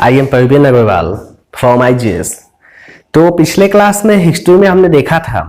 I am Parveen Agarwal from IGS। तो पिछले class में हिस्ट्री में हमने देखा था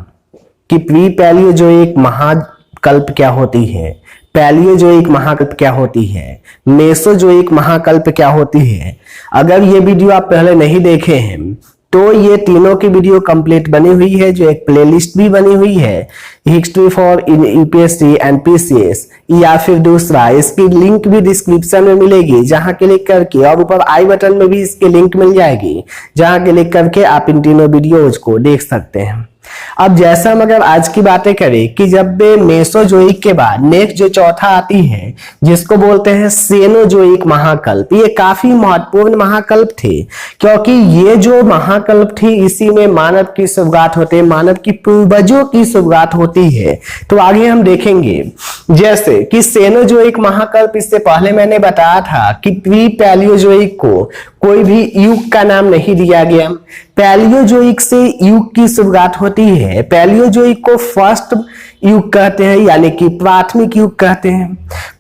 कि प्री पैलियोजोइक महाकल्प क्या होती है, पैलियोजोइक महाकल्प क्या होती है, मेसोजोइक महाकल्प क्या होती है। अगर ये वीडियो आप पहले नहीं देखे हैं तो ये तीनों की वीडियो कंप्लीट बनी हुई है, जो एक प्लेलिस्ट भी बनी हुई है history for UPSC and PCS, या फिर दूसरा इसकी लिंक भी डिस्क्रिप्शन में मिलेगी, जहां क्लिक करके, और ऊपर आई बटन में भी इसकी लिंक मिल जाएगी, जहां क्लिक करके आप इन तीनों वीडियोज को देख सकते हैं। अब जैसा हम अगर आज की बातें करें कि जब मेसोजोइक के बाद नेक्स्ट जो चौथा आती है जिसको बोलते हैं सेनोजोइक महाकल्प, ये काफी महत्वपूर्ण महाकल्प थे, क्योंकि ये जो महाकल्प थी इसी में मानव की शुरुआत होती है, मानव की पूर्वजों की शुरुआत होती है। तो आगे हम देखेंगे जैसे कि सेनोजोइक महाकल्प, इससे पहले मैंने बताया था कि प्री पैलियोजोइक को कोई भी युग का नाम नहीं दिया गया। पैलियोजोइक से युग की शुरुआत होती है। पैलियोजोइक को फर्स्ट युग कहते हैं, यानी कि प्राथमिक युग कहते हैं।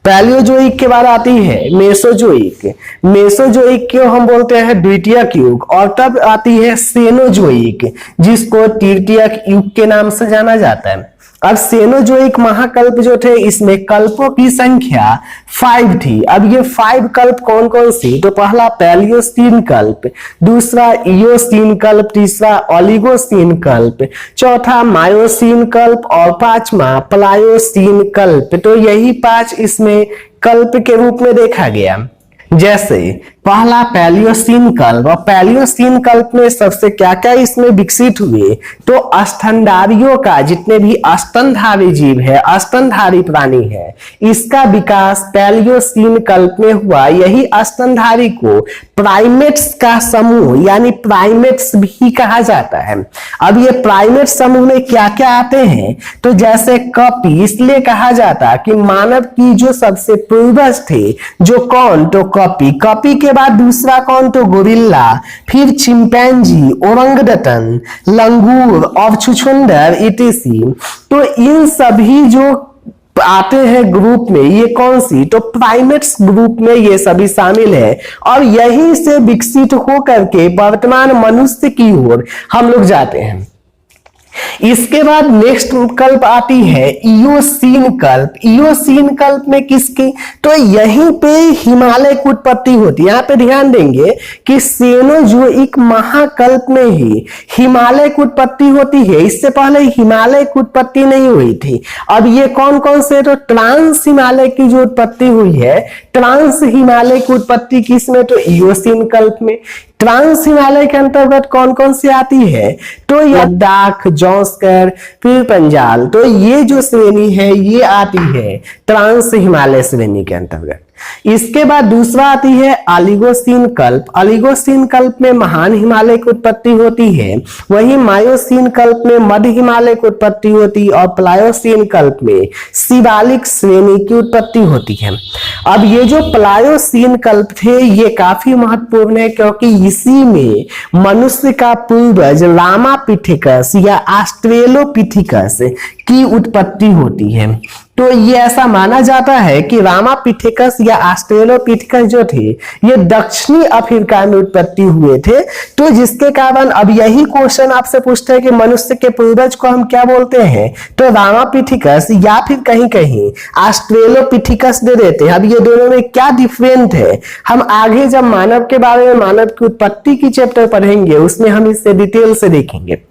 पैलियोजोइक के बाद आती है मेसोजोइक, मेसोजोइक को हम बोलते हैं द्वितीयक युग, और तब आती है सेनोजोइक जिसको तृतीयक युग के नाम से जाना जाता है। अब सेनोजोइक महाकल्प जो थे इसमें कल्पों की संख्या 5 थी। अब ये 5 कल्प कौन कौन सी, तो पहला पैलियोसीन कल्प, दूसरा इयोसीन कल्प, तीसरा ओलिगोसीन कल्प, चौथा मायोसीन कल्प और पांचवा प्लायोसीन कल्प। तो यही 5 इसमें कल्प के रूप में देखा गया। जैसे पहला पैलियोसीन कल्प, और पैलियोसीन कल्प में सबसे क्या क्या इसमें विकसित हुए, तो स्तनधारियों का, जितने भी स्तनधारी जीव है, स्तनधारी प्राणी है, इसका विकास पैलियोसीन कल्प में हुआ। यही स्तनधारी को प्राइमेट्स का समूह यानी प्राइमेट्स भी कहा जाता है। अब ये प्राइमेट समूह में क्या क्या आते हैं, तो जैसे कॉपी, इसलिए कहा जाता कि मानव की जो सबसे पूर्वज थे, जो कौन, तो कॉपी, कॉपी के बाद दूसरा कौन, तो गोरिल्ला, फिर चिंपैंजी, ओरंगडटन, लंगूर और छुछुंदर इत्यादि। तो इन सभी जो आते हैं ग्रुप में, ये कौन सी, तो प्राइमेट्स ग्रुप में ये सभी शामिल है, और यहीं से विकसित होकर के वर्तमान मनुष्य की ओर हम लोग जाते हैं। इसके बाद नेक्स्ट कल्प आती है इयोसीन कल्प। इयोसीन कल्प में किसकी, तो यहीं पे हिमालय की उत्पत्ति होती है। यहाँ पे ध्यान देंगे कि सेनोजोइक महाकल्प में ही हिमालय की उत्पत्ति होती है, इससे पहले हिमालय की उत्पत्ति नहीं हुई थी। अब ये कौन कौन से, तो ट्रांस हिमालय की जो उत्पत्ति हुई है, ट्रांस हिमालय की उत्पत्ति किसमें, तो इयोसीन कल्प में। ट्रांस हिमालय के अंतर्गत कौन कौन सी आती है, तो लद्दाख, जौस्कर, फिर पंजाल, तो ये जो श्रेणी है ये आती है ट्रांस हिमालय श्रेणी के अंतर्गत। इसके बाद दूसरा आती है ओलिगोसीन कल्प। ओलिगोसीन कल्प में महान हिमालय की उत्पत्ति होती है, वहीं मायोसीन कल्प में मध्य हिमालय की उत्पत्ति होती है, और प्लायोसीन कल्प में शिवालिक श्रेणी की उत्पत्ति होती है। अब ये जो प्लायोसीन कल्प थे ये काफी महत्वपूर्ण है, क्योंकि इसी में मनुष्य का पूर्वज रामापिथेकस या ऑस्ट्रेलोपिथेकस की उत्पत्ति होती है। तो ये ऐसा माना जाता है कि रामापिथेकस या ऑस्ट्रेलोपिथेकस जो थे ये दक्षिणी अफ्रीका में उत्पत्ति हुए थे। तो जिसके कारण अब यही क्वेश्चन आपसे पूछते हैं कि मनुष्य के पूर्वज को हम क्या बोलते हैं, तो रामापिथेकस या फिर कहीं कहीं ऑस्ट्रेलोपिथेकस दे देते हैं। अब ये दोनों में क्या डिफरेंट है, हम आगे जब मानव के बारे में, मानव की उत्पत्ति की चैप्टर पढ़ेंगे उसमें हम इससे डिटेल से देखेंगे।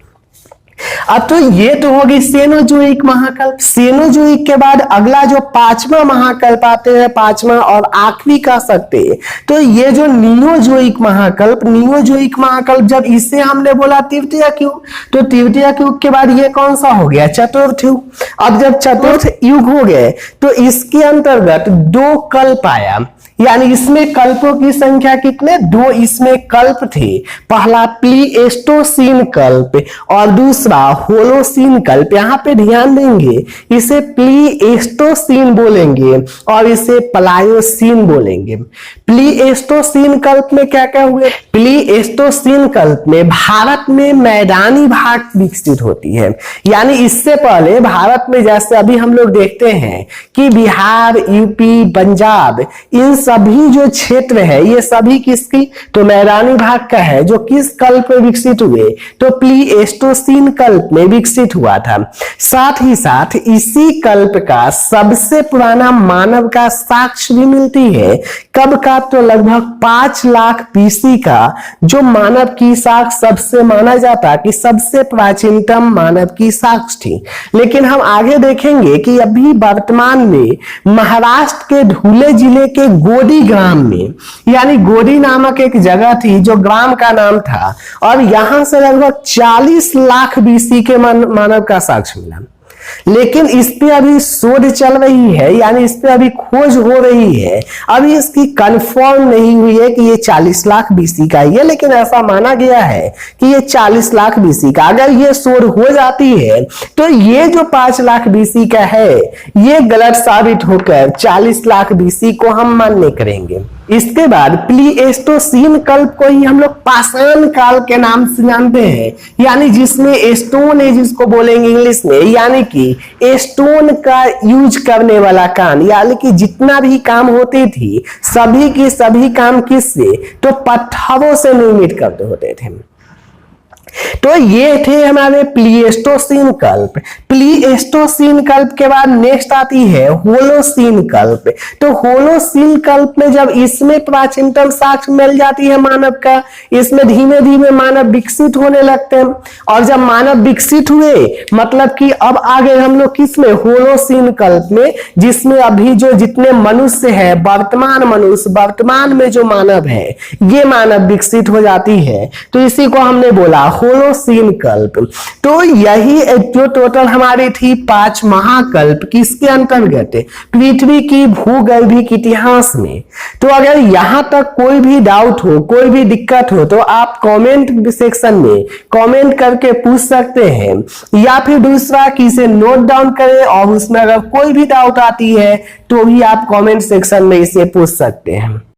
अब तो ये तो होगी सेनोजोइक महाकल्प। सेनोजोइक के बाद अगला जो 5वां महाकल्प आते हैं, 5वां और आखिरी कह सकते हैं, तो ये जो नियोजोइक महाकल्प, नियोजोइक महाकल्प, जब इसे हमने बोला तृतीयक युग, तो तृतीयक युग के बाद ये कौन सा हो गया, चतुर्थ युग। अब जब चतुर्थ युग हो गए तो इसके अंतर्गत 2 कल्प आया, यानी इसमें कल्पों की संख्या कितने, 2 इसमें कल्प थे। पहला प्लीएस्टोसीन कल्प और दूसरा होलोसीन कल्प। यहाँ पे ध्यान देंगे, इसे प्लीएस्टोसीन बोलेंगे और इसे प्लायोसीन बोलेंगे। प्लीएस्टोसीन कल्प में क्या क्या हुए, प्लीएस्टोसीन कल्प में भारत में मैदानी भाग विकसित होती है। यानी इससे पहले भारत में जैसे अभी हम लोग देखते हैं कि बिहार, यूपी, पंजाब, इन सभी जो क्षेत्र है ये सभी किसकी, तो मैदानी भाग का है, जो किस कल्प में विकसित हुए, तो प्लीस्टोसीन कल्प में विकसित हुआ था। साथ ही साथ इसी कल्प का सबसे पुराना मानव का साक्ष्य भी मिलती है। कब का, तो लगभग 5 लाख बीसी का जो मानव की साक्ष्य सबसे माना जाता कि सबसे प्राचीनतम मानव की साक्ष्य थी। लेकिन हम आगे देखेंगे कि अभी वर्तमान में महाराष्ट्र के धुले जिले के गोडी ग्राम में, यानी गोडी नामक एक जगह थी जो ग्राम का नाम था, और यहां से लगभग 40 लाख बीसी के मानव का साक्ष्य मिला। लेकिन इस पे अभी शोध चल रही है, यानी इस पे अभी खोज हो रही है, अभी इसकी कंफर्म नहीं हुई है कि ये 40 लाख बीसी का ही है, लेकिन ऐसा माना गया है कि ये 40 लाख बीसी का। अगर ये शोध हो जाती है तो ये जो 5 लाख बीसी का है ये गलत साबित होकर 40 लाख बीसी को हम मान्य करेंगे। इसके बाद प्लीस्टोसीन कल्प को ही हम लोग पाषाण काल के नाम से जानते हैं, यानी जिसमें स्टोन एज इसको बोलेंगे इंग्लिश में, यानी कि स्टोन का यूज करने वाला काम, यानी कि जितना भी काम होती थी सभी की सभी काम किससे, तो पत्थरों से निर्मित करते होते थे। तो ये थे हमारे प्लीस्टोसीन कल्प। प्लीस्टोसीन कल्प के बाद नेक्स्ट आती है होलोसीन कल्प। तो होलोसीन कल्प में जब इसमें प्राचीनतम साक्ष्य मिल जाती है मानव का, इसमें धीमे धीमे मानव विकसित होने लगते हैं, और जब मानव विकसित हुए मतलब कि अब आ गए हम लोग किसमें, होलोसीन कल्प में, जिसमें अभी जो जितने मनुष्य है, वर्तमान मनुष्य, वर्तमान में जो मानव है, ये मानव विकसित हो जाती है। तो इसी को हमने बोला होलोसीन कल्प। तो यही जो टोटल हमारी थी 5 महाकल्प किसके अंतर्गत, पृथ्वी की भूगर्भिक इतिहास में। तो अगर यहां तक कोई भी डाउट हो, कोई भी दिक्कत हो, तो आप कमेंट सेक्शन में कमेंट करके पूछ सकते हैं, या फिर दूसरा कि इसे नोट डाउन करें और उसमें अगर कोई भी डाउट आती है तो भी आप कमेंट सेक्शन में इसे पूछ सकते हैं।